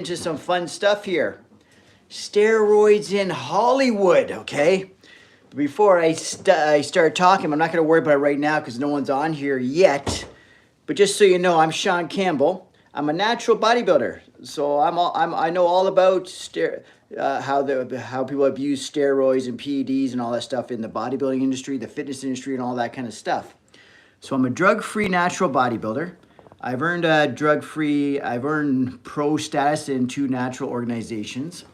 Into some fun stuff here. Steroids in Hollywood, okay? Before I start talking, I'm not going to worry about it right now because no one's on here yet. But just so you know, I'm Shaun Campbell. I'm a natural bodybuilder, so I know all about how people abuse steroids and PEDs and all that stuff in the bodybuilding industry, the fitness industry, and all that kind of stuff. So I'm a drug-free natural bodybuilder. I've earned I've earned pro status in 2 natural organizations.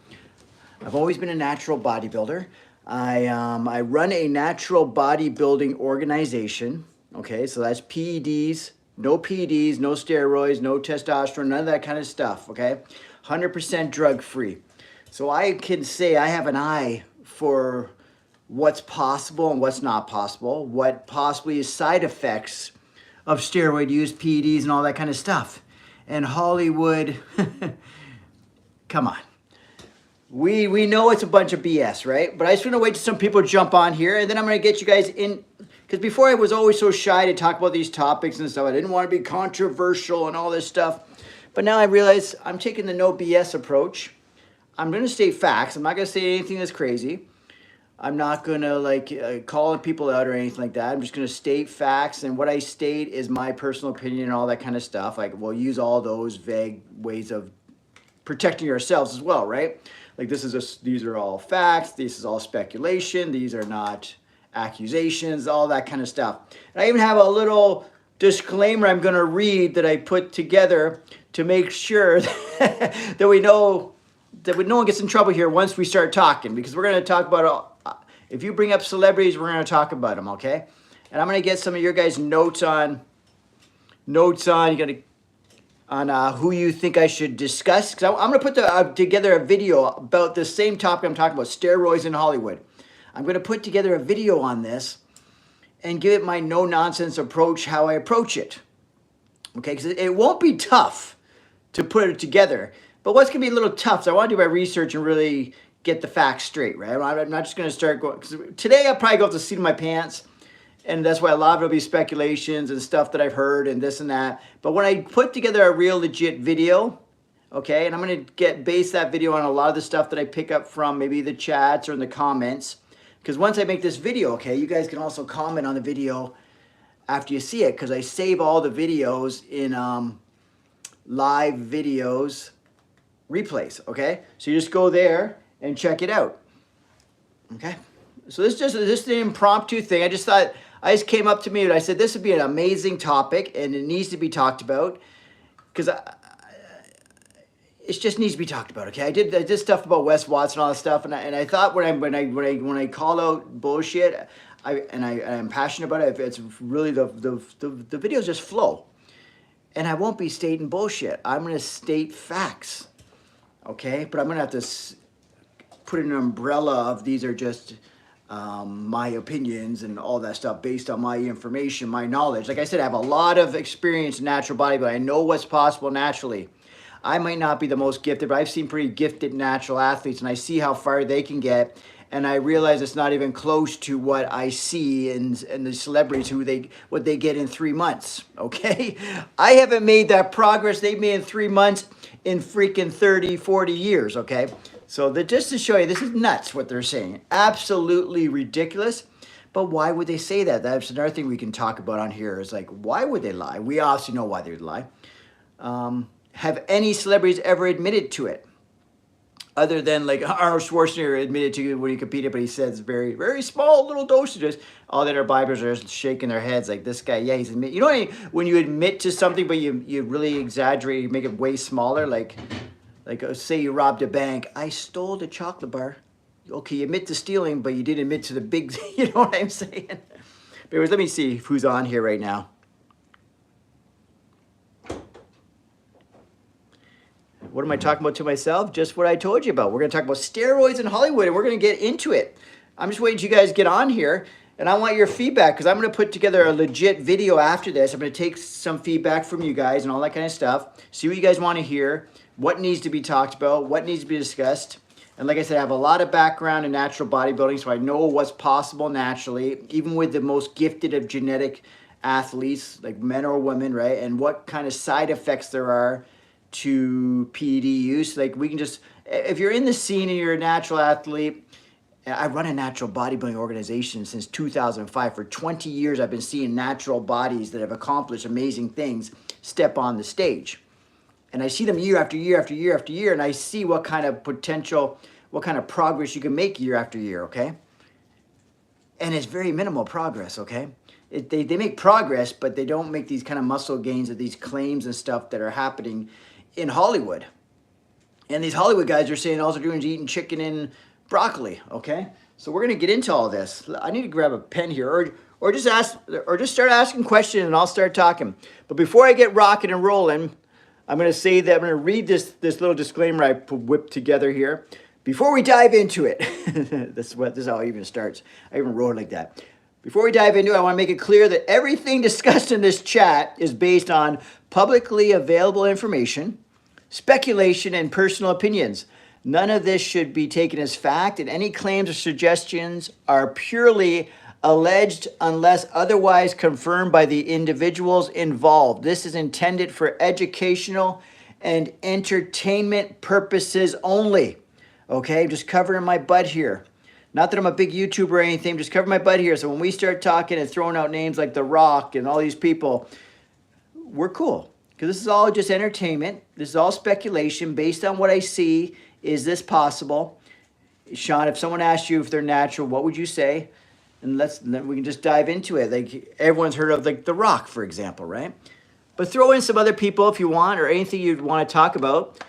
I've always been a natural bodybuilder. I run a natural bodybuilding organization. Okay, so that's PEDs, no PEDs, no steroids, no testosterone, none of that kind of stuff. Okay, 100% drug-free. So I can say I have an eye for what's possible and what's not possible, what possibly is side effects of steroid use, PEDs, and all that kind of stuff. And Hollywood, come on. We know it's a bunch of BS, right? But I just want to wait till some people jump on here, and then I'm going to get you guys in. Because before I was always so shy to talk about these topics and stuff. I didn't want to be controversial and all this stuff. But now I realize I'm taking the no BS approach. I'm going to state facts. I'm not going to say anything that's crazy. I'm not going to call people out or anything like that. I'm just going to state facts, and what I state is my personal opinion and all that kind of stuff. Like, we'll use all those vague ways of protecting yourselves as well, right? Like, these are all facts. This is all speculation. These are not accusations, all that kind of stuff. And I even have a little disclaimer I'm going to read that I put together to make sure that we know that no one gets in trouble here once we start talking, because we're going to talk about if you bring up celebrities, we're going to talk about them, okay? And I'm going to get some of your guys' notes on who you think I should discuss. Because I'm going to put together a video about the same topic I'm talking about, steroids in Hollywood. I'm going to put together a video on this and give it my no-nonsense approach, how I approach it. Okay, because it won't be tough to put it together. But what's going to be a little tough, so I want to do my research and really get the facts straight, right? I'm not just going to start going, because today I'll probably go off the seat of my pants, and that's why a lot of it will be speculations and stuff that I've heard and this and that. But when I put together a real legit video, okay, and I'm going to base that video on a lot of the stuff that I pick up from maybe the chats or in the comments, because once I make this video, okay, you guys can also comment on the video after you see it, because I save all the videos in live videos replays, okay? So you just go there and check it out, okay? So this is just an impromptu thing. I just came up to me and I said this would be an amazing topic and it needs to be talked about, because it just needs to be talked about, okay? I did stuff about Wes Watson and all that stuff, and I thought when I call out bullshit, I'm passionate about it. It's really the videos just flow, and I won't be stating bullshit. I'm going to state facts. Okay, but I'm going to have to put an umbrella of these are just my opinions and all that stuff based on my information, my knowledge. Like I said, I have a lot of experience in natural bodybuilding. I know what's possible naturally. I might not be the most gifted, but I've seen pretty gifted natural athletes, and I see how far they can get, and I realize it's not even close to what I see in the celebrities what they get in 3 months, okay? I haven't made that progress they've made in 3 months in freaking 30, 40 years, okay? So just to show you, this is nuts what they're saying. Absolutely ridiculous. But why would they say that? That's another thing we can talk about on here is like, why would they lie? We obviously know why they would lie. Have any celebrities ever admitted to it? Other than like Arnold Schwarzenegger admitted to it when he competed, but he says very, very small little dosages. All the other bodybuilders are just shaking their heads like this guy. Yeah, he's admit. You know when you admit to something, but you really exaggerate, you make it way smaller. Like say you robbed a bank. I stole the chocolate bar. Okay, you admit to stealing, but you didn't admit to the big. You know what I'm saying? But anyways, let me see who's on here right now. What am I talking about to myself? Just what I told you about. We're going to talk about steroids in Hollywood, and we're going to get into it. I'm just waiting till you guys get on here, and I want your feedback, because I'm going to put together a legit video after this. I'm going to take some feedback from you guys and all that kind of stuff, see what you guys want to hear, what needs to be talked about, what needs to be discussed. And like I said, I have a lot of background in natural bodybuilding, so I know what's possible naturally, even with the most gifted of genetic athletes, like men or women, right? And what kind of side effects there are to PED use. Like we can just, if you're in the scene and you're a natural athlete, I run a natural bodybuilding organization since 2005. For 20 years, I've been seeing natural bodies that have accomplished amazing things step on the stage. And I see them year after year after year after year, and I see what kind of potential, what kind of progress you can make year after year, okay? And it's very minimal progress, okay? They make progress, but they don't make these kind of muscle gains or these claims and stuff that are happening in Hollywood. And these Hollywood guys are saying all they're doing is eating chicken and broccoli, okay? So we're gonna get into all this. I need to grab a pen here, or just start asking questions and I'll start talking. But before I get rocking and rolling, I'm gonna say that I'm gonna read this little disclaimer I whipped together here. Before we dive into it, this is how it even starts. I even wrote it like that. Before we dive into it, I wanna make it clear that everything discussed in this chat is based on publicly available information, speculation, and personal opinions. None of this should be taken as fact, and any claims or suggestions are purely alleged unless otherwise confirmed by the individuals involved. This is intended for educational and entertainment purposes only. Okay, I'm just covering my butt here. Not that I'm a big YouTuber or anything, I'm just covering my butt here. So when we start talking and throwing out names like The Rock and all these people, we're cool. Because this is all just entertainment. This is all speculation based on what I see. Is this possible? Shaun, if someone asked you if they're natural, what would you say? And then we can just dive into it. Like everyone's heard of like The Rock, for example, right? But throw in some other people if you want, or anything you'd want to talk about.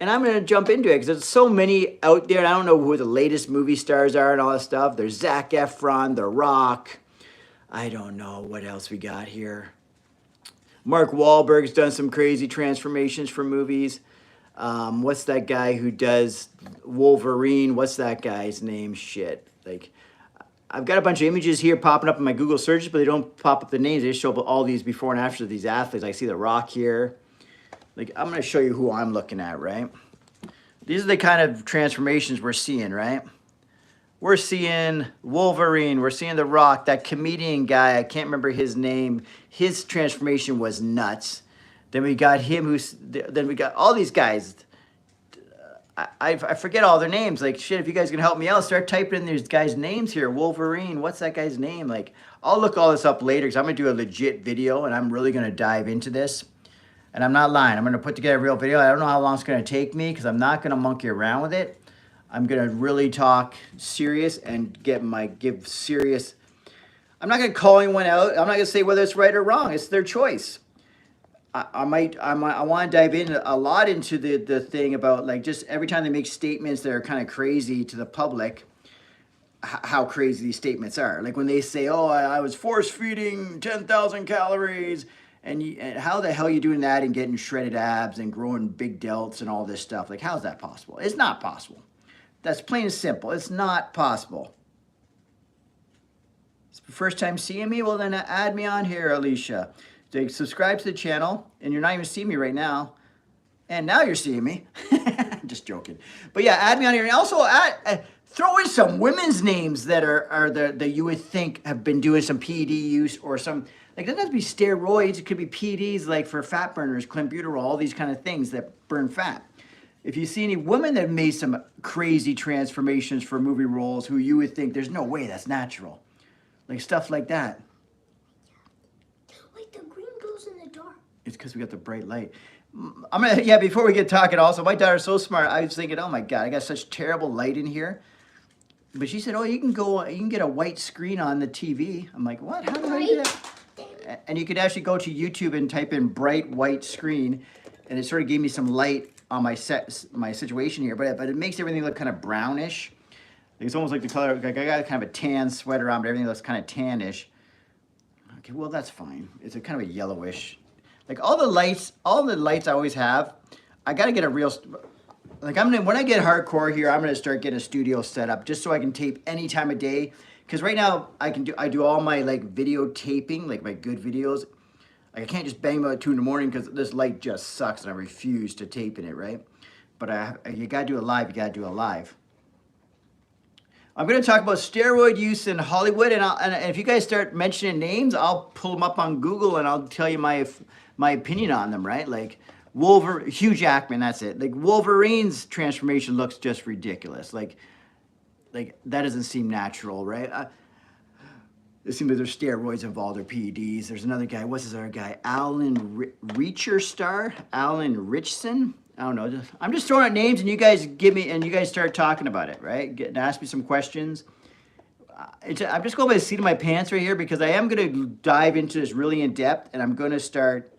And I'm going to jump into it because there's so many out there. And I don't know who the latest movie stars are and all that stuff. There's Zac Efron, The Rock. I don't know what else we got here. Mark Wahlberg's done some crazy transformations for movies. What's that guy who does Wolverine? What's that guy's name? Shit. Like, I've got a bunch of images here popping up in my Google searches, but they don't pop up the names. They just show up all these before and after these athletes. I see The Rock here. Like, I'm going to show you who I'm looking at, right? These are the kind of transformations we're seeing, right? We're seeing Wolverine. We're seeing The Rock. That comedian guy, I can't remember his name. His transformation was nuts. Then we got him then we got all these guys. I forget all their names. Like, shit, if you guys can help me out, start typing in these guys' names here. Wolverine, what's that guy's name? Like, I'll look all this up later because I'm going to do a legit video and I'm really going to dive into this. And I'm not lying. I'm going to put together a real video. I don't know how long it's going to take me because I'm not going to monkey around with it. I'm going to really talk serious and give serious. I'm not going to call anyone out. I'm not going to say whether it's right or wrong. It's their choice. I want to dive in a lot into the thing about like just every time they make statements that are kind of crazy to the public, how crazy these statements are. Like when they say, oh, I was force feeding 10,000 calories. And how the hell are you doing that and getting shredded abs and growing big delts and all this stuff? Like, how's that possible? It's not possible. That's plain and simple. It's not possible. It's the first time seeing me? Well, then add me on here, Alicia. So subscribe to the channel, and you're not even seeing me right now. And now you're seeing me. Just joking. But yeah, add me on here. And also throw in some women's names that that you would think have been doing some PED use or some... Like, it doesn't have to be steroids. It could be PEDs, like for fat burners, clenbuterol, all these kind of things that burn fat. If you see any women that have made some crazy transformations for movie roles who you would think, there's no way that's natural. Like, stuff like that. Like, the green glows in the dark. It's because we got the bright light. Before we get talking also, my daughter's so smart. I was thinking, oh my God, I got such terrible light in here. But she said, oh, you can get a white screen on the TV. I'm like, what? How do I do that? And you could actually go to YouTube and type in bright white screen, and it sort of gave me some light on my situation here. But it makes everything look kind of brownish. It's almost like the color. Like I got kind of a tan sweater on, but everything looks kind of tannish. Okay, well that's fine. It's a kind of a yellowish. Like all the lights I always have. I got to get a real. Like when I get hardcore here, I'm gonna start getting a studio set up just so I can tape any time of day. Because right now, I do all my like video taping, like my good videos. Like I can't just bang them out at 2 in the morning because this light just sucks and I refuse to tape in it, right? But you gotta do it live, you gotta do it live. I'm gonna talk about steroid use in Hollywood, and if you guys start mentioning names, I'll pull them up on Google and I'll tell you my opinion on them, right? Like, Hugh Jackman, that's it. Like Wolverine's transformation looks just ridiculous. Like that doesn't seem natural, right? It seems like there's steroids involved or PEDs. There's another guy. What's this other guy? Alan Richson. I don't know. I'm just throwing out names, and you guys start talking about it, right? Ask me some questions. I'm just going by the seat of my pants right here because I am going to dive into this really in depth, and I'm going to start.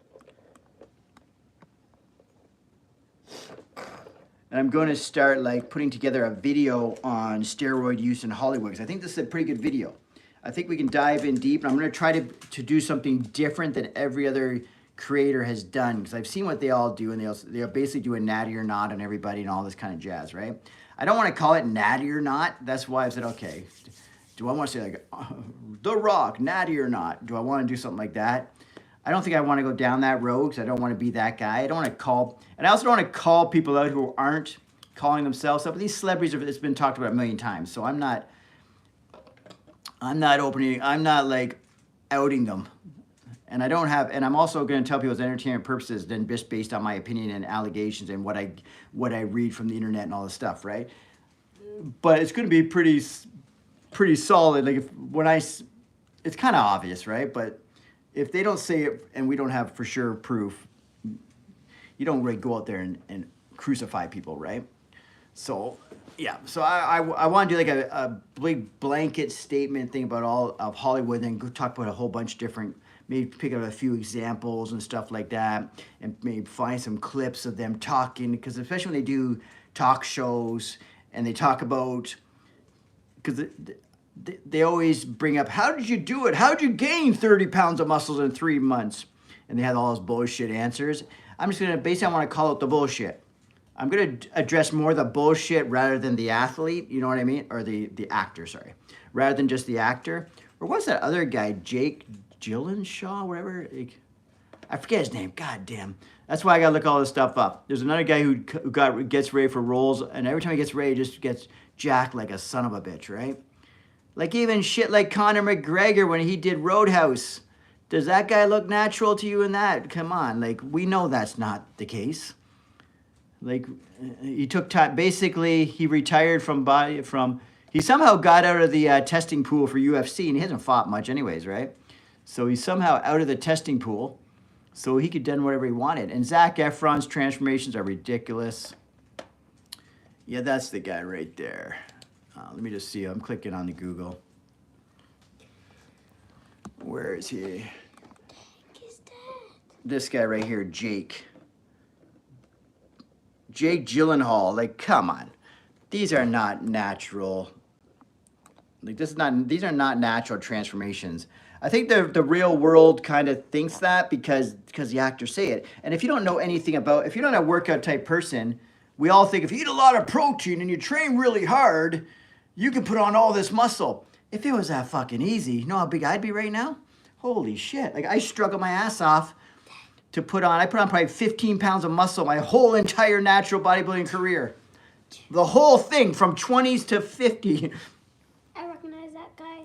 And I'm going to start like putting together a video on steroid use in Hollywood because I think this is a pretty good video. I think we can dive in deep, and I'm going to try to do something different than every other creator has done because I've seen what they all do, and they'll basically do a natty or not on everybody and all this kind of jazz, right? I don't want to call it natty or not. That's why I said, okay, do I want to say like The Rock, natty or not? Do I want to do something like that? I don't think I want to go down that road because I don't want to be that guy. I don't want to call, and I also don't want to call people out who aren't calling themselves up. But these celebrities, it's been talked about a million times, so I'm not like outing them. And I don't have, and I'm also going to tell people it's entertainment purposes, then just based on my opinion and allegations and what I read from the internet and all this stuff, right? But it's going to be pretty solid. Like it's kind of obvious, right? But if they don't say it and we don't have for sure proof, you don't really go out there and crucify people, right? So, yeah. So I want to do like a big blanket statement thing about all of Hollywood and go talk about a whole bunch of different, maybe pick up a few examples and stuff like that, and maybe find some clips of them talking, because especially when they do talk shows and they talk about, because they always bring up, how did you do it? How did you gain 30 pounds of muscles in 3 months? And they have all those bullshit answers. I'm just going to, basically, I want to call out the bullshit. I'm going to address more the bullshit rather than the athlete, you know what I mean? Or the actor, sorry. Rather than just the actor. Or what's that other guy, Jake Gyllenhaal, whatever? I forget his name, god damn. That's why I got to look all this stuff up. There's another guy who gets ready for roles, and every time he gets ready, he just gets jacked like a son of a bitch, right? Like even shit like Conor McGregor when he did Roadhouse. Does that guy look natural to you in that? Come on, like we know that's not the case. Like he took time. Basically, he retired he somehow got out of the testing pool for UFC, and he hasn't fought much anyways, right? So he's somehow out of the testing pool, so he could do whatever he wanted. And Zac Efron's transformations are ridiculous. Yeah, that's the guy right there. Let me just see. I'm clicking on the Google. Where is he? This guy right here, Jake Gyllenhaal. Like, come on. These are not natural. Like, these are not natural transformations. I think the real world kind of thinks that because the actors say it. And if you don't know anything about, if you're not a workout type person, we all think if you eat a lot of protein and you train really hard, you can put on all this muscle. If it was that fucking easy, you know how big I'd be right now? Holy shit. Like, I struggle my ass off to put on probably 15 pounds of muscle my whole entire natural bodybuilding career. The whole thing from 20s to 50. I recognize that guy.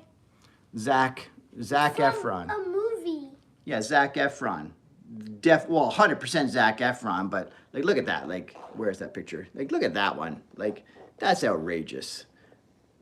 Zac Efron. A movie. Yeah, Zac Efron. 100% Zac Efron, but like, look at that. Like, where's that picture? Like, look at that one. Like, that's outrageous.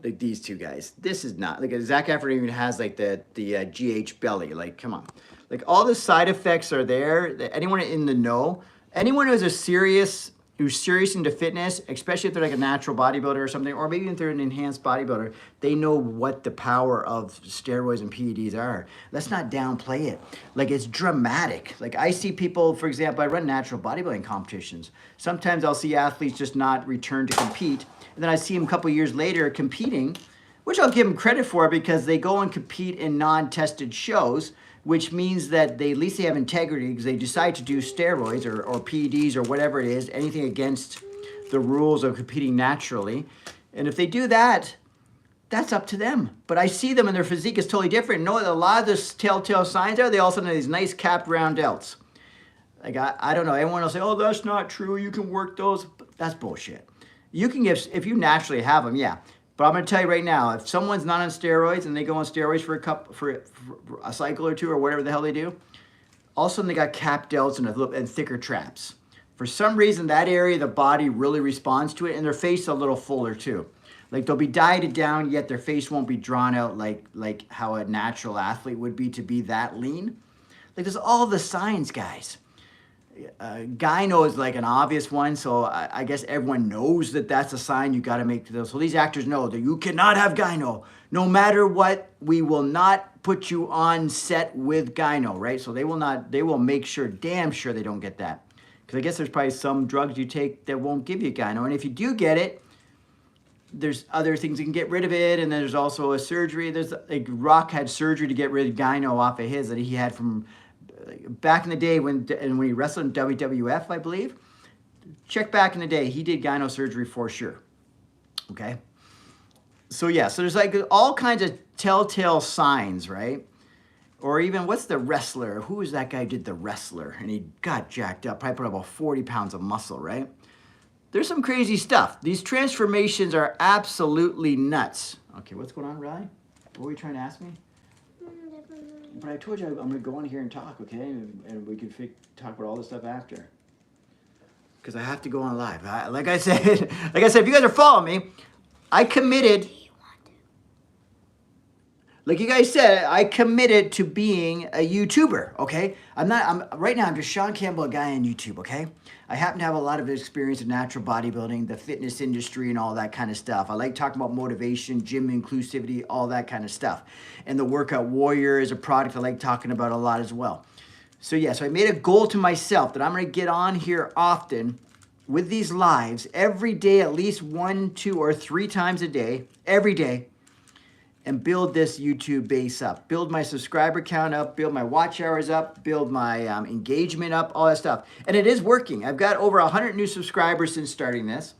Like these two guys. This is not, like Zac Efron even has like the GH belly. Like, come on. Like all the side effects are there. Anyone in the know, anyone who's serious into fitness, especially if they're like a natural bodybuilder or something, or maybe if they're an enhanced bodybuilder, they know what the power of steroids and PEDs are. Let's not downplay it. Like, it's dramatic. Like, I see people, for example, I run natural bodybuilding competitions. Sometimes I'll see athletes just not return to compete, and then I see them a couple years later competing, which I'll give them credit for because they go and compete in non-tested shows, which means that at least they have integrity because they decide to do steroids or PEDs or whatever it is, anything against the rules of competing naturally. And if they do that, that's up to them. But I see them and their physique is totally different. Know what a lot of the telltale signs are? They all of a sudden have these nice capped round delts. Like, I don't know. Everyone will say, oh, that's not true. You can work those. But that's bullshit. You can give, if you naturally have them, yeah. But I'm going to tell you right now, if someone's not on steroids and they go on steroids for a cycle or two or whatever the hell they do, all of a sudden they got capped delts and thicker traps. For some reason, that area of the body really responds to it, and their face a little fuller too. Like they'll be dieted down, yet their face won't be drawn out like how a natural athlete would be to be that lean. Like there's all the signs, guys. Gyno is like an obvious one, so I guess everyone knows that that's a sign you got to make those. So these actors know that you cannot have gyno. No matter what, we will not put you on set with gyno, right? So they will make sure, damn sure they don't get that. Because I guess there's probably some drugs you take that won't give you gyno. And if you do get it, there's other things that can get rid of it, and then there's also a surgery. There's like Rock had surgery to get rid of gyno off of his that he had from back in the day when he wrestled in WWF, I believe. Check back in the day, he did gyno surgery for sure. Okay, so yeah, so there's like all kinds of telltale signs, right? Or even what's the wrestler? Who was that guy who did the wrestler and he got jacked up? Probably put about 40 pounds of muscle, right? There's some crazy stuff. These transformations are absolutely nuts. Okay, what's going on, Riley? What were you trying to ask me? But I told you I'm going to go on here and talk, okay? And we can talk about all this stuff after. Because I have to go on live. Like I said, if you guys are following me, I committed. Like you guys said, I committed to being a YouTuber, okay? Right now, I'm just Shaun Campbell, a guy on YouTube, okay? I happen to have a lot of experience in natural bodybuilding, the fitness industry, and all that kind of stuff. I like talking about motivation, gym inclusivity, all that kind of stuff. And the Workout Warrior is a product I like talking about a lot as well. So yeah, so I made a goal to myself that I'm going to get on here often with these lives every day, at least 1, 2, or 3 times a day, every day, and build this YouTube base up, build my subscriber count up, build my watch hours up, build my engagement up, all that stuff. And it is working. I've got over 100 new subscribers since starting this.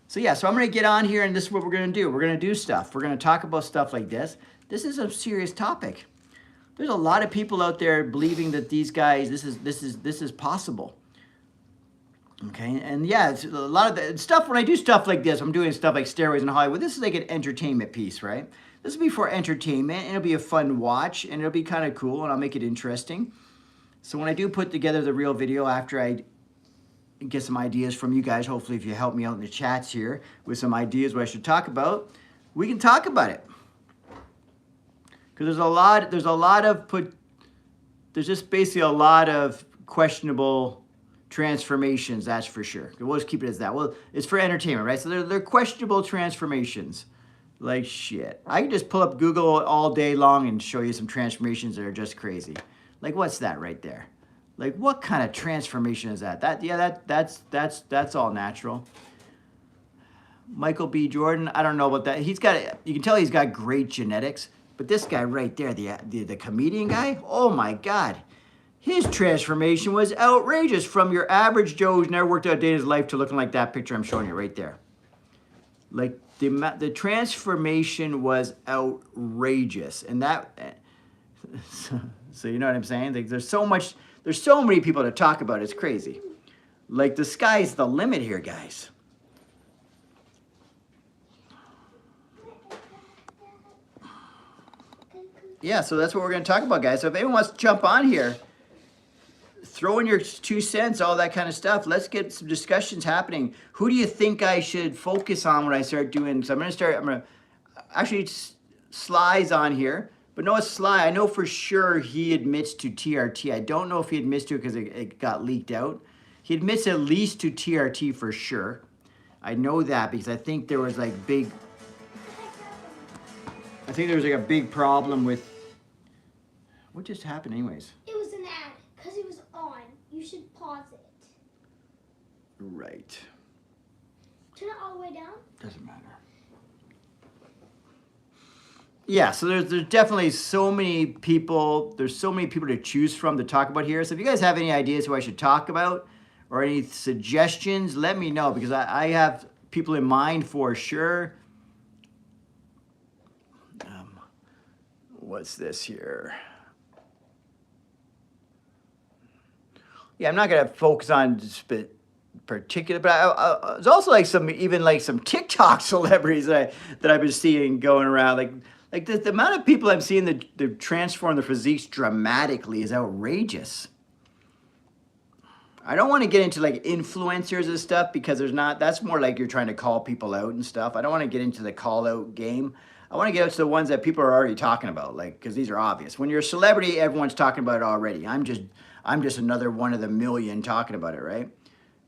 So yeah, so I'm going to get on here, and this is what we're going to do. We're going to do stuff. We're going to talk about stuff like this. This is a serious topic. There's a lot of people out there believing that these guys, this is possible. Okay, and yeah, it's a lot of the stuff. When I do stuff like this, I'm doing stuff like steroids in Hollywood. This is like an entertainment piece, right? This will be for entertainment, and it'll be a fun watch, and it'll be kind of cool, and I'll make it interesting. So when I do put together the real video after I get some ideas from you guys, hopefully if you help me out in the chats here with some ideas what I should talk about, we can talk about it. Because there's just basically a lot of questionable transformations, that's for sure. We'll just keep it as that. Well, it's for entertainment, right? So they're questionable transformations. Like shit. I can just pull up Google all day long and show you some transformations that are just crazy. Like what's that right there? Like what kind of transformation is that? That's all natural. Michael B. Jordan, I don't know about that. You can tell he's got great genetics, but this guy right there, the comedian guy, oh my God. His transformation was outrageous from your average Joe who's never worked out a day in his life to looking like that picture I'm showing you right there. Like the transformation was outrageous, and that. So you know what I'm saying? Like there's so many people to talk about. It's crazy. Like the sky's the limit here, guys. Yeah, so that's what we're going to talk about, guys. So if anyone wants to jump on here, throw in your 2 cents, all that kind of stuff. Let's get some discussions happening. Who do you think I should focus on when I start doing? So I'm going to actually Sly's on here, but no, it's Sly. I know for sure he admits to TRT. I don't know if he admits to it because it got leaked out. He admits at least to TRT for sure. I know that because I think there was like a big problem with, what just happened anyways? It was an ad because it was on. You should pause it. Right. Turn it all the way down. Doesn't matter. Yeah, so there's definitely so many people. There's so many people to choose from to talk about here. So if you guys have any ideas who I should talk about or any suggestions, let me know because I have people in mind for sure. What's this here? Yeah, I'm not gonna focus on particular, but there's also like some TikTok celebrities that I've been seeing going around. Like the amount of people I'm seeing that transform their physiques dramatically is outrageous. I don't want to get into like influencers and stuff because that's more like you're trying to call people out and stuff. I don't want to get into the call out game. I want to get out to the ones that people are already talking about, like, because these are obvious. When you're a celebrity, everyone's talking about it already. I'm just another one of the million talking about it, right?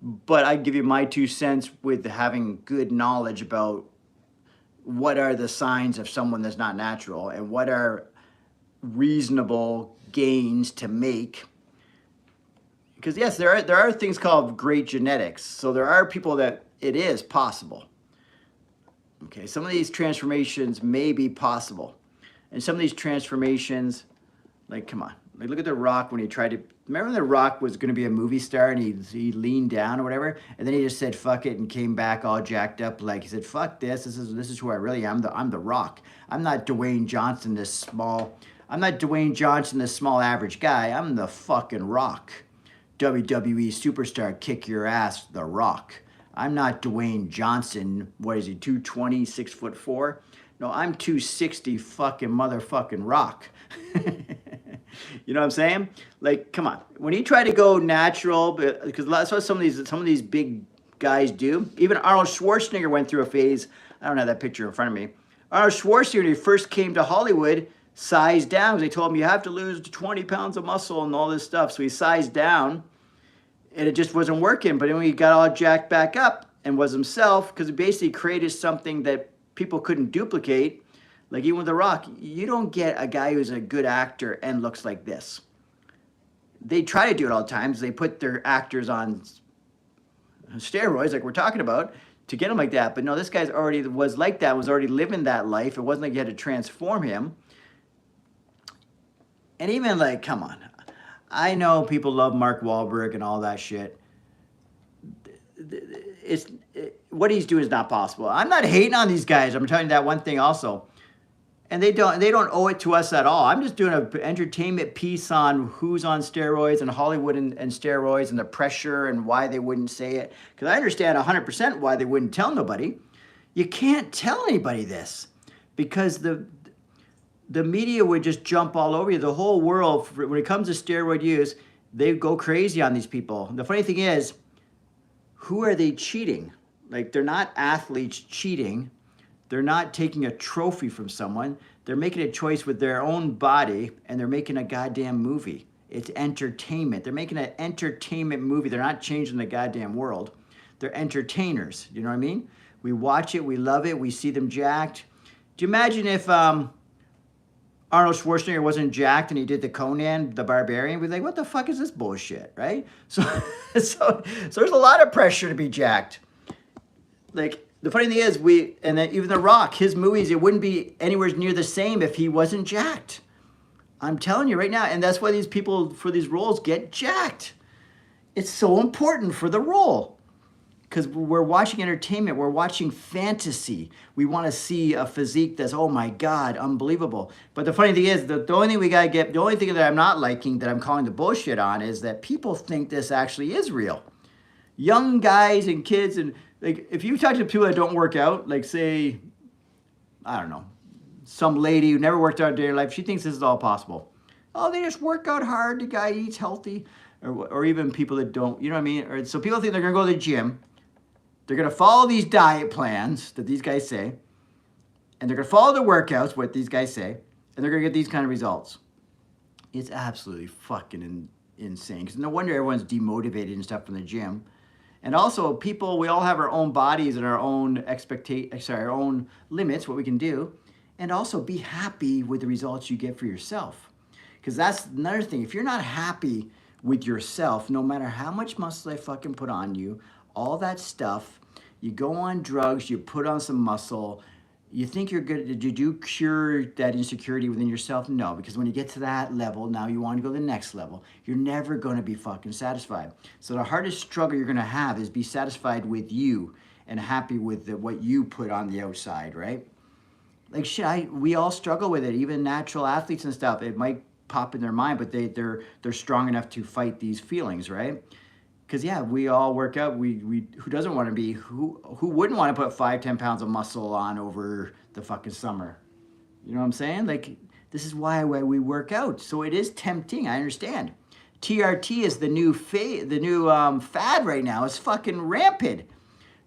But I give you my 2 cents with having good knowledge about what are the signs of someone that's not natural and what are reasonable gains to make. Because yes, there are things called great genetics. So there are people that it is possible. Okay, some of these transformations may be possible. And some of these transformations, like, come on. Like, look at The Rock when he tried to, remember when The Rock was going to be a movie star and he leaned down or whatever? And then he just said, fuck it, and came back all jacked up. Like, he said, fuck this. This is who I really am. I'm The Rock. I'm not Dwayne Johnson, this small average guy. I'm the fucking Rock. WWE superstar, kick your ass, The Rock. I'm not Dwayne Johnson. What is he, 220, 6'4"? No, I'm 260 fucking motherfucking Rock. You know what I'm saying? Like, come on. When he tried to go natural, because that's what some of these big guys do. Even Arnold Schwarzenegger went through a phase. I don't have that picture in front of me. Arnold Schwarzenegger, when he first came to Hollywood, sized down because they told him you have to lose 20 pounds of muscle and all this stuff. So he sized down. And it just wasn't working. But then when he got all jacked back up and was himself, because he basically created something that people couldn't duplicate, like even with The Rock, you don't get a guy who's a good actor and looks like this. They try to do it all the time. They put their actors on steroids, like we're talking about, to get them like that. But no, this guy's already was like that, was already living that life. It wasn't like you had to transform him. And even like, come on. I know people love Mark Wahlberg and all that shit. What he's doing is not possible. I'm not hating on these guys. I'm telling you that one thing also. And they don't owe it to us at all. I'm just doing an entertainment piece on who's on steroids and Hollywood and steroids and the pressure and why they wouldn't say it. Because I understand 100% why they wouldn't tell nobody. You can't tell anybody this because the media would just jump all over you. The whole world, when it comes to steroid use, they go crazy on these people. The funny thing is, who are they cheating? Like, they're not athletes cheating. They're not taking a trophy from someone. They're making a choice with their own body, and they're making a goddamn movie. It's entertainment. They're making an entertainment movie. They're not changing the goddamn world. They're entertainers. You know what I mean? We watch it. We love it. We see them jacked. Do you imagine if Arnold Schwarzenegger wasn't jacked and he did the Conan the Barbarian? We'd be like, what the fuck is this bullshit, right? So there's a lot of pressure to be jacked. Like, the funny thing is, and then even The Rock, his movies, it wouldn't be anywhere near the same if he wasn't jacked. I'm telling you right now, and that's why these people for these roles get jacked. It's so important for the role. Because we're watching entertainment, we're watching fantasy. We want to see a physique that's, oh my God, unbelievable. But the funny thing is, the only thing we gotta get, the only thing that I'm not liking, that I'm calling the bullshit on, is that people think this actually is real. Young guys and kids, and like, if you talk to people that don't work out, like say, I don't know, some lady who never worked out in daily life, she thinks this is all possible. Oh, they just work out hard, the guy eats healthy, or even people that don't, you know what I mean? Or, so people think they're gonna go to the gym. They're going to follow these diet plans that these guys say, and they're going to follow the workouts, what these guys say, and they're going to get these kind of results. It's absolutely fucking insane. Because no wonder everyone's demotivated and stuff from the gym. And also, people, we all have our own bodies and our own our own limits, what we can do. And also, be happy with the results you get for yourself. Because that's another thing. If you're not happy with yourself, no matter how much muscle they fucking put on you, all that stuff, you go on drugs, you put on some muscle, you think you're good. Did you cure that insecurity within yourself? No, because when you get to that level, now you want to go to the next level. You're never going to be fucking satisfied. So the hardest struggle you're going to have is be satisfied with you and happy with what you put on the outside, right? Like shit, we all struggle with it. Even natural athletes and stuff, it might pop in their mind, but they're strong enough to fight these feelings, right? Because yeah, we all work out. We who doesn't want to be, who wouldn't want to put 5-10 pounds of muscle on over the fucking summer? You know what I'm saying? Like, this is why we work out. So it is tempting. I understand. TRT is the new fad right now. It's fucking rampant.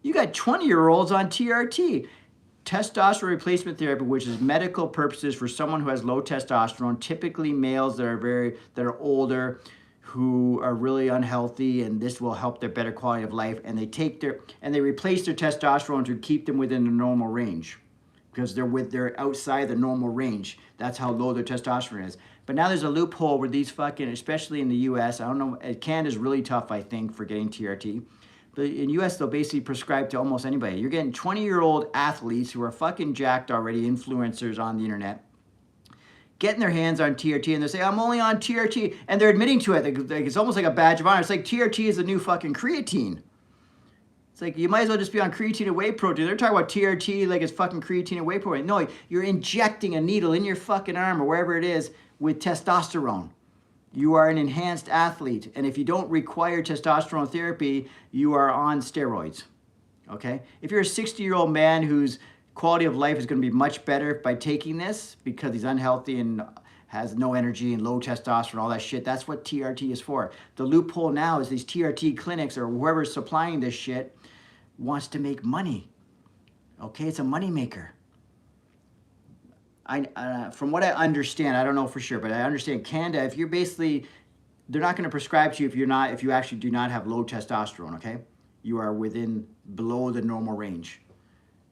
You got 20-year-olds on TRT. Testosterone replacement therapy, which is medical purposes for someone who has low testosterone, typically males that are older, who are really unhealthy, and this will help their better quality of life. And they replace their testosterone to keep them within the normal range, because they're outside the normal range. That's how low their testosterone is. But now there's a loophole where these fucking, especially in the U.S., I don't know, Canada's really tough, I think, for getting TRT. But in the U.S., they'll basically prescribe to almost anybody. You're getting 20-year-old athletes who are fucking jacked already, influencers on the internet, getting their hands on TRT, and they say, I'm only on TRT, and they're admitting to it. It's almost like a badge of honor. It's like TRT is the new fucking creatine. It's like, you might as well just be on creatine and whey protein. They're talking about TRT like it's fucking creatine and whey protein. No, you're injecting a needle in your fucking arm or wherever it is with testosterone. You are an enhanced athlete. And if you don't require testosterone therapy, you are on steroids. Okay? If you're a 60-year-old man whose quality of life is going to be much better by taking this because he's unhealthy and has no energy and low testosterone, all that shit, that's what TRT is for. The loophole now is these TRT clinics or whoever's supplying this shit wants to make money. Okay? It's a moneymaker. From what I understand, I don't know for sure, but I understand Canada, if you're basically, they're not going to prescribe to you if you actually do not have low testosterone, okay? You are below the normal range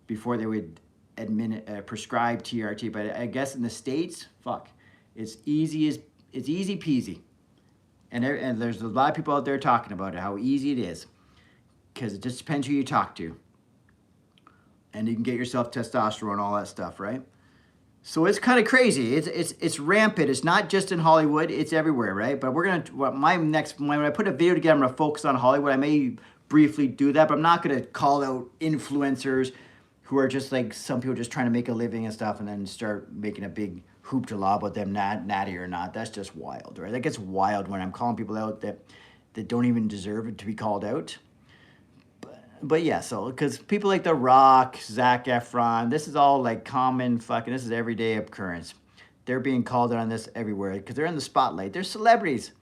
before they would prescribe TRT. But I guess in the States, fuck, it's easy peasy. And there's a lot of people out there talking about it, how easy it is, because it just depends who you talk to. And you can get yourself testosterone, all that stuff, right? So it's kind of crazy. It's rampant. It's not just in Hollywood. It's everywhere, right? But we're gonna when I put a video together, I'm gonna focus on Hollywood. I may briefly do that, but I'm not gonna call out influencers who are just like some people just trying to make a living and stuff, and then start making a big hoopla about them natty or not. That's just wild, right? That gets wild when I'm calling people out that don't even deserve it to be called out. But yeah, so, because people like The Rock, Zac Efron, this is all like common fucking, this is everyday occurrence. They're being called out on this everywhere because they're in the spotlight. They're celebrities.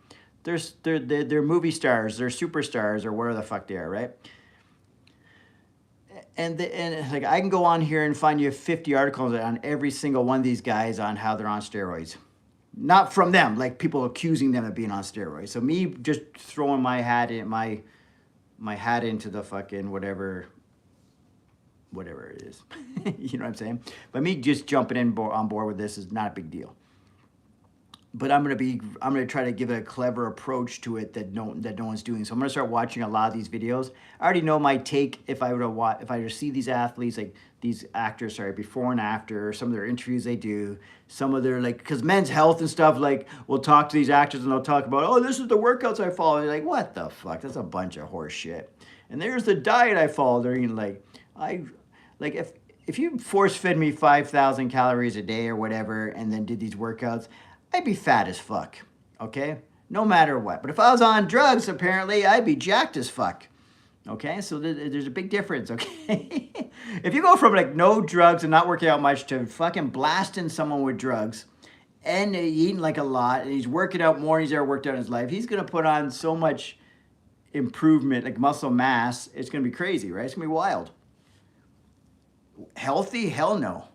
They're movie stars. They're superstars or whatever the fuck they are, right? And like, I can go on here and find you 50 articles on every single one of these guys on how they're on steroids. Not from them, like people accusing them of being on steroids. So me just throwing my hat into the fucking whatever it is. You know what I'm saying? But me just jumping on board with this is not a big deal. But I'm gonna try to give a clever approach to it that no one's doing. So I'm gonna start watching a lot of these videos. I already know my take if I were to see these athletes, like these actors, before and after, some of their interviews they do, some of their, like, because Men's Health and stuff, like, we'll talk to these actors and they'll talk about, oh, this is the workouts I follow. You're like, what the fuck? That's a bunch of horse shit. And there's the diet I follow. They're like, if you force fed me 5,000 calories a day or whatever, and then did these workouts, I'd be fat as fuck, okay? No matter what. But if I was on drugs, apparently, I'd be jacked as fuck, okay? So there's a big difference, okay? If you go from, like, no drugs and not working out much to fucking blasting someone with drugs and eating, like, a lot, and he's working out more than he's ever worked out in his life, he's going to put on so much improvement, like muscle mass, it's going to be crazy, right? It's going to be wild. Healthy? Hell no.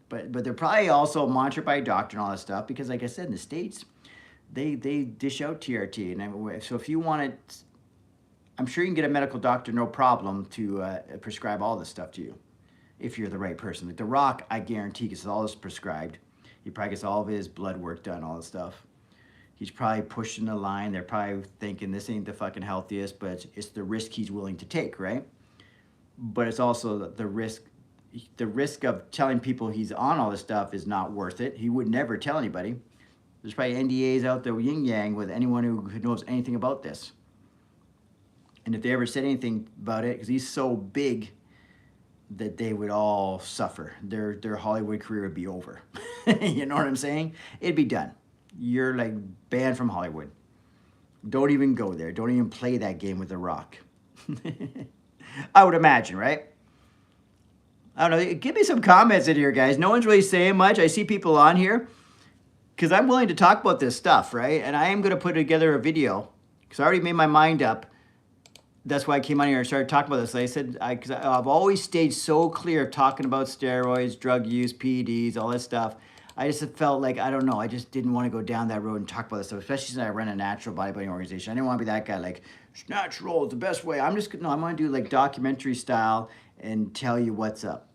But they're probably also monitored by a doctor and all that stuff because, like I said, in the States, they dish out TRT. And so if you want it, I'm sure you can get a medical doctor, no problem, to prescribe all this stuff to you if you're the right person. Like The Rock, I guarantee, gets all this prescribed. He probably gets all of his blood work done, all this stuff. He's probably pushing the line. They're probably thinking this ain't the fucking healthiest, but it's the risk he's willing to take, right? But it's also the risk of telling people he's on all this stuff is not worth it. He would never tell anybody. There's probably NDAs out there yin-yang with anyone who knows anything about this. And if they ever said anything about it, because he's so big that they would all suffer. Their Hollywood career would be over. You know what I'm saying? It'd be done. You're like banned from Hollywood. Don't even go there. Don't even play that game with The Rock. I would imagine, right? I don't know. Give me some comments in here, guys. No one's really saying much. I see people on here. because I'm willing to talk about this stuff, right? And I am going to put together a video because I already made my mind up. That's why I came on here and started talking about this. Like I said, because I've always stayed so clear of talking about steroids, drug use, PEDs, all that stuff. I just felt like, I don't know, I just didn't want to go down that road and talk about this stuff, especially since I run a natural bodybuilding organization. I didn't want to be that guy like, it's natural, it's the best way. I'm going to do like documentary style and tell you what's up.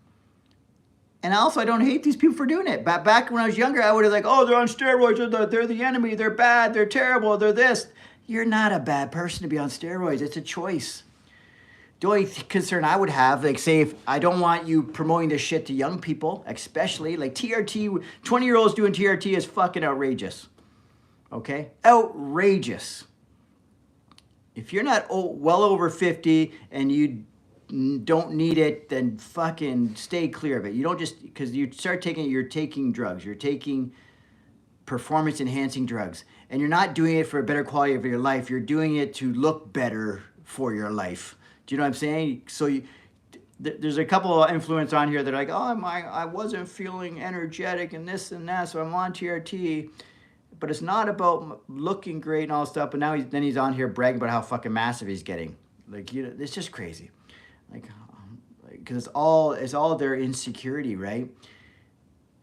And also, I don't hate these people for doing it. Back when I was younger, I would have like, oh, they're on steroids, they're the enemy, they're bad, they're terrible, they're this. You're not a bad person to be on steroids. It's a choice. The only concern I would have, like say, if I don't want you promoting this shit to young people, especially, like TRT, 20-year-olds doing TRT is fucking outrageous. Okay? Outrageous. If you're not well over 50 and you don't need it, then fucking stay clear of it. You don't just, because you start taking it, you're taking drugs. You're taking performance-enhancing drugs. And you're not doing it for a better quality of your life. You're doing it to look better for your life. Do you know what I'm saying? So there's a couple of influencers on here that are like, oh, I wasn't feeling energetic and this and that, so I'm on TRT. But it's not about looking great and all that stuff. But now he's on here bragging about how fucking massive he's getting. Like, you know, it's just crazy. Like, because it's all their insecurity, right?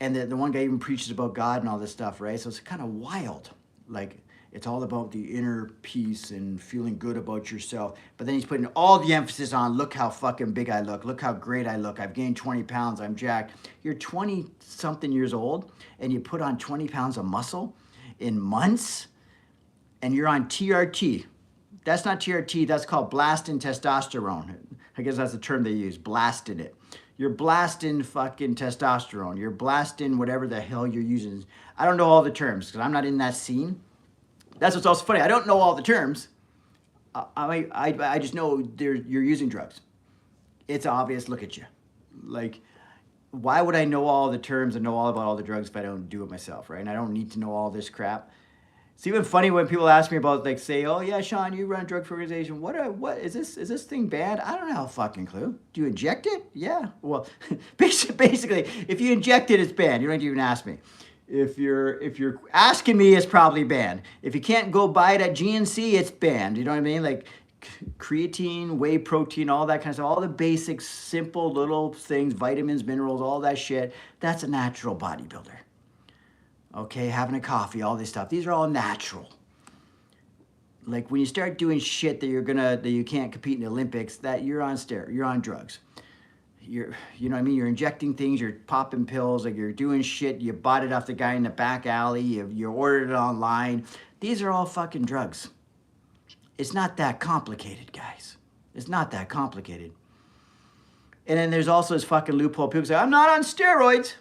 And the one guy even preaches about God and all this stuff, right? So it's kind of wild. Like, it's all about the inner peace and feeling good about yourself. But then he's putting all the emphasis on, look how fucking big I look. Look how great I look. I've gained 20 pounds. I'm jacked. You're 20-something years old, and you put on 20 pounds of muscle in months, and you're on TRT. That's not TRT. That's called blasting testosterone. I guess that's the term they use, blasting it. You're blasting fucking testosterone. You're blasting whatever the hell you're using. I don't know all the terms because I'm not in that scene. That's what's also funny. I don't know all the terms. I just know you're using drugs. It's obvious. Look at you. Like, why would I know all the terms and know all about all the drugs if I don't do it myself, right? And I don't need to know all this crap. It's even funny when people ask me about, like, say, oh yeah, Shaun, you run a drug organization. What is this thing bad? I don't have a fucking clue. Do you inject it? Yeah. Well, basically, if you inject it, it's banned. You don't even ask me. If you're asking me, it's probably banned. If you can't go buy it at GNC, it's banned. You know what I mean? Like creatine, whey protein, all that kind of stuff, all the basic, simple little things, vitamins, minerals, all that shit. That's a natural bodybuilder. Okay, having a coffee, all this stuff. These are all natural. Like when you start doing shit that you can't compete in the Olympics, that you're on drugs. You know what I mean? You're injecting things, you're popping pills, like you're doing shit, you bought it off the guy in the back alley, you ordered it online. These are all fucking drugs. It's not that complicated, guys. It's not that complicated. And then there's also this fucking loophole. People say, I'm not on steroids.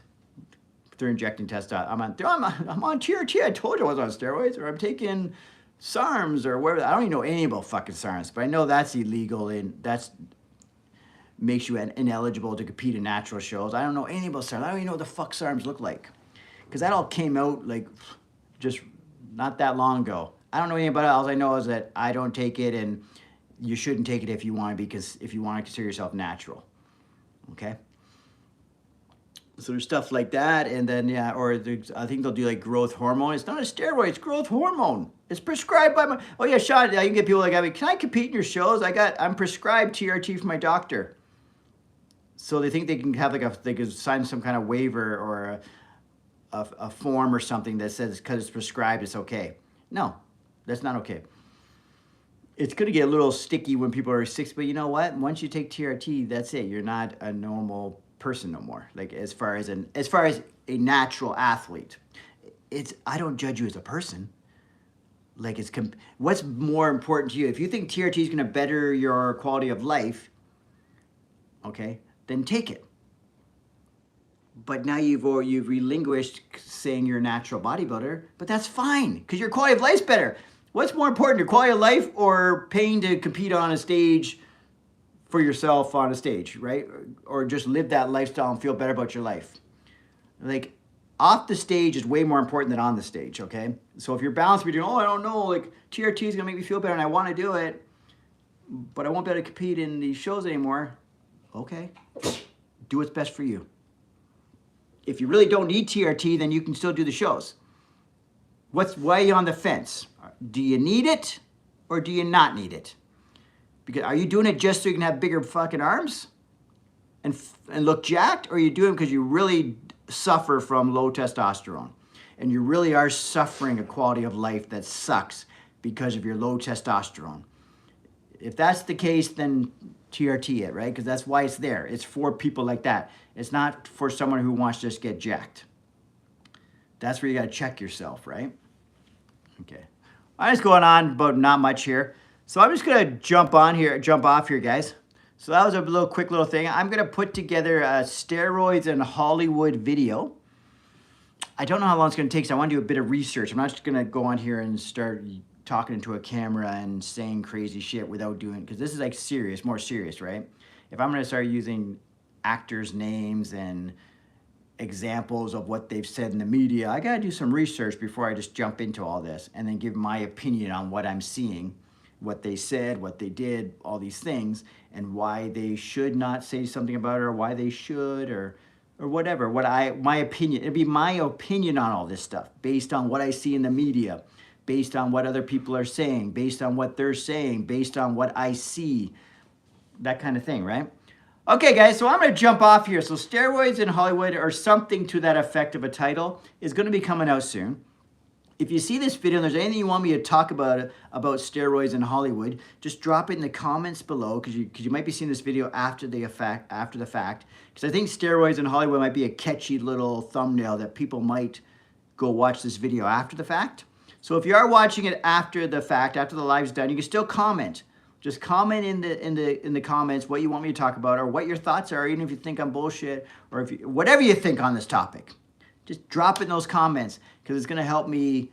They're injecting testosterone. I'm on TRT. I told you I was on steroids. Or I'm taking SARMs or whatever. I don't even know anything about fucking SARMs, but I know that's illegal and that's makes you ineligible to compete in natural shows. I don't know anything about SARMs. I don't even know what the fuck SARMs look like. Because that all came out like just not that long ago. I don't know anything about it. All I know is that I don't take it and you shouldn't take it if you want to, because if you want to consider yourself natural. Okay? So there's stuff like that, and then I think they'll do like growth hormone. It's not a steroid, it's growth hormone. It's prescribed by oh yeah, Shaun, you can get people like, I mean, can I compete in your shows? I'm prescribed TRT from my doctor. So they think they can have they could sign some kind of waiver or a form or something that says because it's prescribed, it's okay. No, that's not okay. It's going to get a little sticky when people are 6, but you know what? Once you take TRT, that's it. You're not a normal person no more. Like as far as a natural athlete, I don't judge you as a person. Like what's more important to you? If you think TRT is going to better your quality of life, okay, then take it. But now you've relinquished saying you're a natural bodybuilder, but that's fine because your quality of life's better. What's more important, your quality of life or paying to compete on a stage for yourself on a stage, right? Or just live that lifestyle and feel better about your life. Like off the stage is way more important than on the stage, okay? So if you're balanced between, I don't know, like TRT is gonna make me feel better and I wanna do it, but I won't be able to compete in these shows anymore, okay. Do what's best for you. If you really don't need TRT, then you can still do the shows. why are you on the fence? Do you need it or do you not need it? Because are you doing it just so you can have bigger fucking arms and look jacked, or are you doing it because you really suffer from low testosterone and you really are suffering a quality of life that sucks because of your low testosterone? If that's the case, then TRT it, right? Because that's why it's there. It's for people like that. It's not for someone who wants to just get jacked. That's where you got to check yourself, right? Okay. I'm just going on about not much here. So I'm just going to jump off here, guys. So that was a quick little thing. I'm going to put together a steroids in Hollywood video. I don't know how long it's going to take, so I want to do a bit of research. I'm not just going to go on here and start talking into a camera and saying crazy shit without doing, because this is like serious, more serious, right? If I'm going to start using actors' names and examples of what they've said in the media, I got to do some research before I just jump into all this and then give my opinion on what I'm seeing, what they said, what they did, all these things, and why they should not say something about it, or why they should, or whatever. My opinion, it'd be my opinion on all this stuff based on what I see in the media, based on what other people are saying, based on what they're saying, based on what I see, that kind of thing, right? Okay, guys, so I'm going to jump off here. So Steroids in Hollywood, or something to that effect of a title, is going to be coming out soon. If you see this video and there's anything you want me to talk about steroids in Hollywood, just drop it in the comments below, because you might be seeing this video after the fact. Because I think steroids in Hollywood might be a catchy little thumbnail that people might go watch this video after the fact. So if you are watching it after the fact, after the live's done, you can still comment. Just comment in the comments what you want me to talk about, or what your thoughts are, even if you think I'm bullshit, or if whatever you think on this topic. Just drop it in those comments, because it's going to help me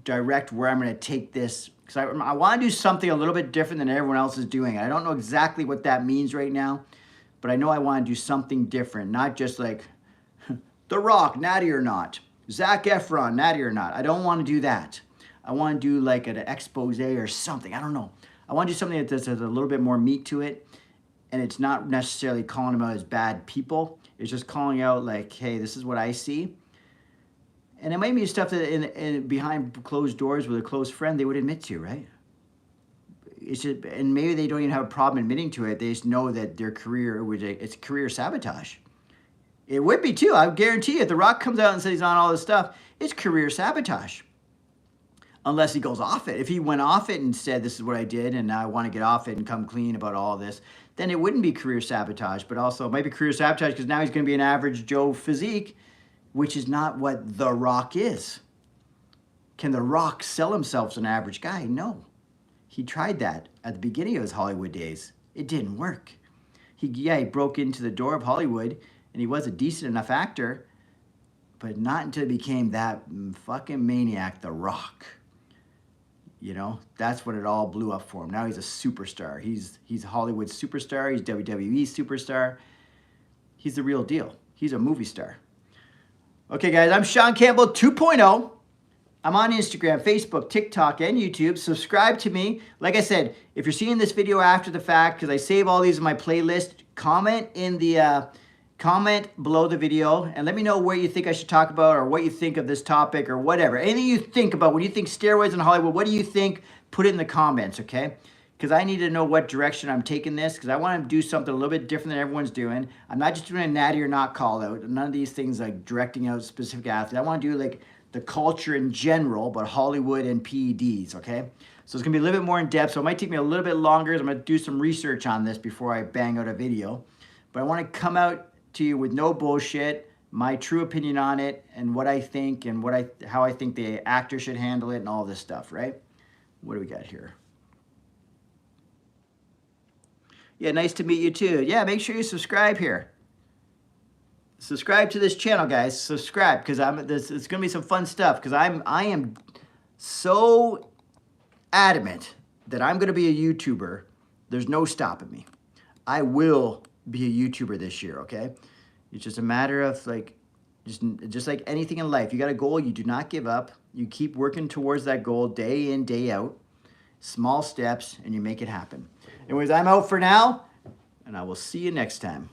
direct where I'm going to take this. Because I want to do something a little bit different than everyone else is doing. I don't know exactly what that means right now, but I know I want to do something different. Not just like The Rock, natty or not. Zac Efron, natty or not. I don't want to do that. I want to do like an expose or something. I don't know. I want to do something that has a little bit more meat to it. And it's not necessarily calling them out as bad people. It's just calling out like, hey, this is what I see. And it might be stuff that behind closed doors with a close friend they would admit to, right? It's just, and maybe they don't even have a problem admitting to it. They just know that their career, it's career sabotage. It would be too. I guarantee you, if The Rock comes out and says he's on all this stuff, it's career sabotage. Unless he goes off it. If he went off it and said, this is what I did and I want to get off it and come clean about all this, then it wouldn't be career sabotage. But also it might be career sabotage because now he's going to be an average Joe physique, which is not what The Rock is. Can The Rock sell himself as an average guy? No. He tried that at the beginning of his Hollywood days. It didn't work. He broke into the door of Hollywood, and he was a decent enough actor, but not until he became that fucking maniac, The Rock. You know, that's when it all blew up for him. Now he's a superstar. He's a Hollywood superstar. He's WWE superstar. He's the real deal. He's a movie star. Okay, guys, I'm Shaun Campbell 2.0. I'm on Instagram, Facebook, TikTok, and YouTube. Subscribe to me. Like I said, if you're seeing this video after the fact, because I save all these in my playlist, comment in the comment below the video and let me know what you think I should talk about, or what you think of this topic, or whatever. Anything you think about, when you think steroids in Hollywood, what do you think? Put it in the comments, okay? Because I need to know what direction I'm taking this, because I want to do something a little bit different than everyone's doing. I'm not just doing a natty or not call out. None of these things like directing out specific athletes. I want to do like the culture in general, but Hollywood and PEDs, okay? So it's going to be a little bit more in depth, so it might take me a little bit longer. I'm going to do some research on this before I bang out a video. But I want to come out to you with no bullshit, my true opinion on it, and what I think, and how I think the actor should handle it, and all this stuff, right? What do we got here? Yeah, nice to meet you too. Yeah, make sure you subscribe here. Subscribe to this channel, guys. Subscribe, because it's gonna be some fun stuff. Because I am so adamant that I'm gonna be a YouTuber. There's no stopping me. I will be a YouTuber this year, okay? It's just a matter of like, just like anything in life. You got a goal, you do not give up. You keep working towards that goal day in, day out. Small steps, and you make it happen. Anyways, I'm out for now, and I will see you next time.